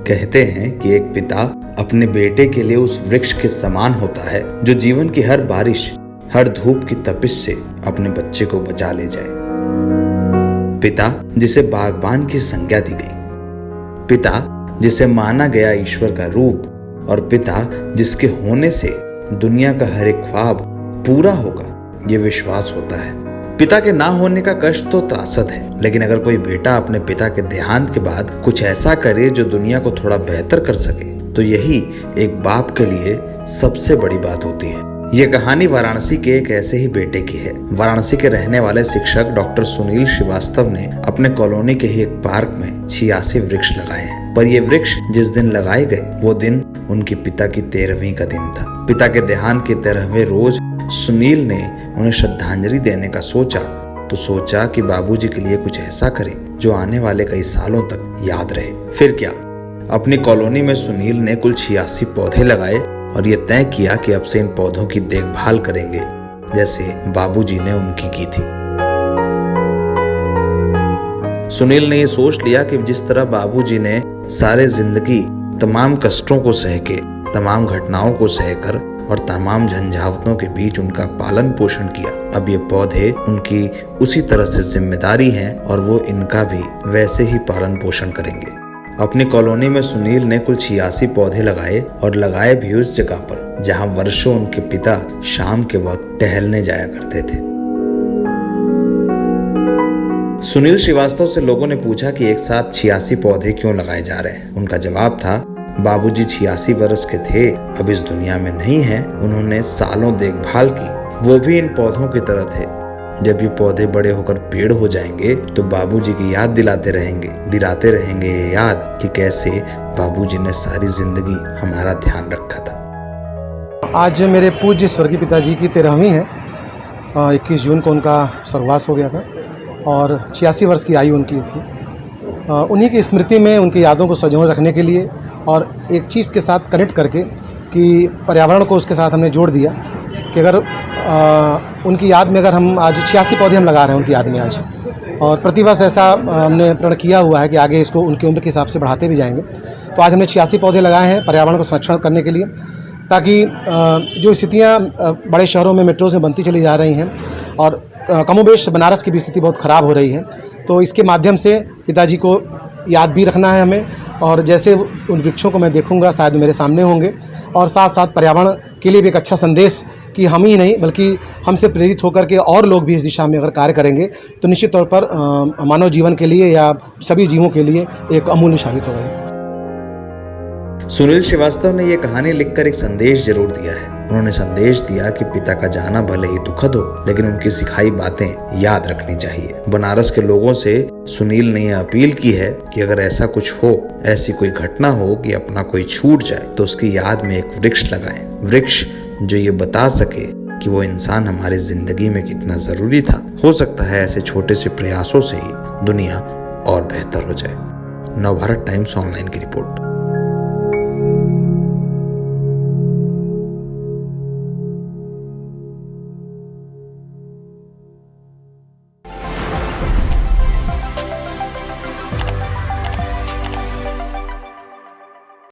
कहते हैं कि एक पिता अपने बेटे के लिए उस वृक्ष के समान होता है जो जीवन की हर बारिश, हर धूप की तपिश से अपने बच्चे को बचा ले जाए। पिता जिसे बागबान की संज्ञा दी गई, पिता जिसे माना गया ईश्वर का रूप, और पिता जिसके होने से दुनिया का हर एक ख्वाब पूरा होगा, ये विश्वास होता है। पिता के ना होने का कष्ट तो त्रासद है, लेकिन अगर कोई बेटा अपने पिता के देहांत के बाद कुछ ऐसा करे जो दुनिया को थोड़ा बेहतर कर सके, तो यही एक बाप के लिए सबसे बड़ी बात होती है। ये कहानी वाराणसी के एक ऐसे ही बेटे की है। वाराणसी के रहने वाले शिक्षक डॉक्टर सुनील श्रीवास्तव ने अपने कॉलोनी के ही एक पार्क में 86 वृक्ष लगाए हैं। पर ये वृक्ष जिस दिन लगाए गए, वो दिन उनके पिता की 13वीं का दिन था। पिता के देहांत के 13वें रोज सुनील ने उन्हें श्रद्धांजलि देने का सोचा कि बाबूजी के लिए कुछ ऐसा करें जो आने वाले कई सालों तक याद रहे। फिर क्या, अपनी कॉलोनी में सुनील ने कुल 86 पौधे लगाए और ये तय किया कि अब से इन पौधों की देखभाल करेंगे जैसे बाबूजी ने उनकी की थी। सुनील ने ये सोच लिया कि जिस तरह बाबूजी ने सारे जिंदगी तमाम कष्टों को सह के, तमाम घटनाओं को सहकर और तमाम झंझावतों के बीच उनका पालन पोषण किया, अब ये पौधे उनकी उसी तरह से जिम्मेदारी हैं और वो इनका भी वैसे ही पालन पोषण करेंगे। अपनी कॉलोनी में सुनील ने कुल 86 पौधे लगाए और लगाए भी उस जगह पर जहां वर्षों उनके पिता शाम के वक्त टहलने जाया करते थे। सुनील श्रीवास्तव से लोगों ने पूछा कि एक साथ 86 पौधे क्यों लगाए जा रहे हैं। उनका जवाब था, बाबूजी 86 वर्ष के थे, अब इस दुनिया में नहीं है। उन्होंने सालों देखभाल की, वो भी इन पौधों की तरह थे। जब ये पौधे बड़े होकर पेड़ हो जाएंगे तो बाबूजी की याद दिलाते रहेंगे ये याद कि कैसे बाबूजी ने सारी जिंदगी हमारा ध्यान रखा था। आज मेरे पूज्य स्वर्गीय पिताजी की 13वीं है। 21 जून को उनका स्वर्गवास हो गया था और 86 वर्ष की आयु उनकी थी। उन्हीं की स्मृति में उनकी यादों को संजोए रखने के लिए और एक चीज़ के साथ कनेक्ट करके कि पर्यावरण को उसके साथ हमने जोड़ दिया कि अगर उनकी याद में अगर हम आज 86 पौधे हम लगा रहे हैं उनकी याद में आज, और प्रतिवर्ष ऐसा हमने प्रण किया हुआ है कि आगे इसको उनकी उम्र के हिसाब से बढ़ाते भी जाएंगे। तो आज हमने 86 पौधे लगाए हैं पर्यावरण को संरक्षण करने के लिए, ताकि जो स्थितियाँ बड़े शहरों में मेट्रोज में बनती चली जा रही हैं और कमोबेश बनारस की भी स्थिति बहुत ख़राब हो रही है, तो इसके माध्यम से पिताजी को याद भी रखना है हमें। और जैसे उन वृक्षों को मैं देखूंगा शायद मेरे सामने होंगे, और साथ साथ पर्यावरण के लिए भी एक अच्छा संदेश कि हम ही नहीं बल्कि हमसे प्रेरित होकर के और लोग भी इस दिशा में अगर कार्य करेंगे तो निश्चित तौर पर मानव जीवन के लिए या सभी जीवों के लिए एक अमूल्य साबित होगा। सुनील श्रीवास्तव ने यह कहानी लिखकर एक संदेश जरूर दिया है। उन्होंने संदेश दिया कि पिता का जाना भले ही दुखद हो, लेकिन उनकी सिखाई बातें याद रखनी चाहिए। बनारस के लोगों से सुनील ने यह अपील की है कि अगर ऐसा कुछ हो, ऐसी कोई घटना हो कि अपना कोई छूट जाए, तो उसकी याद में एक वृक्ष लगाएं। वृक्ष जो ये बता सके कि वो इंसान हमारी जिंदगी में कितना जरूरी था। हो सकता है ऐसे छोटे से प्रयासों से ही दुनिया और बेहतर हो जाए। नवभारत टाइम्स ऑनलाइन की रिपोर्ट।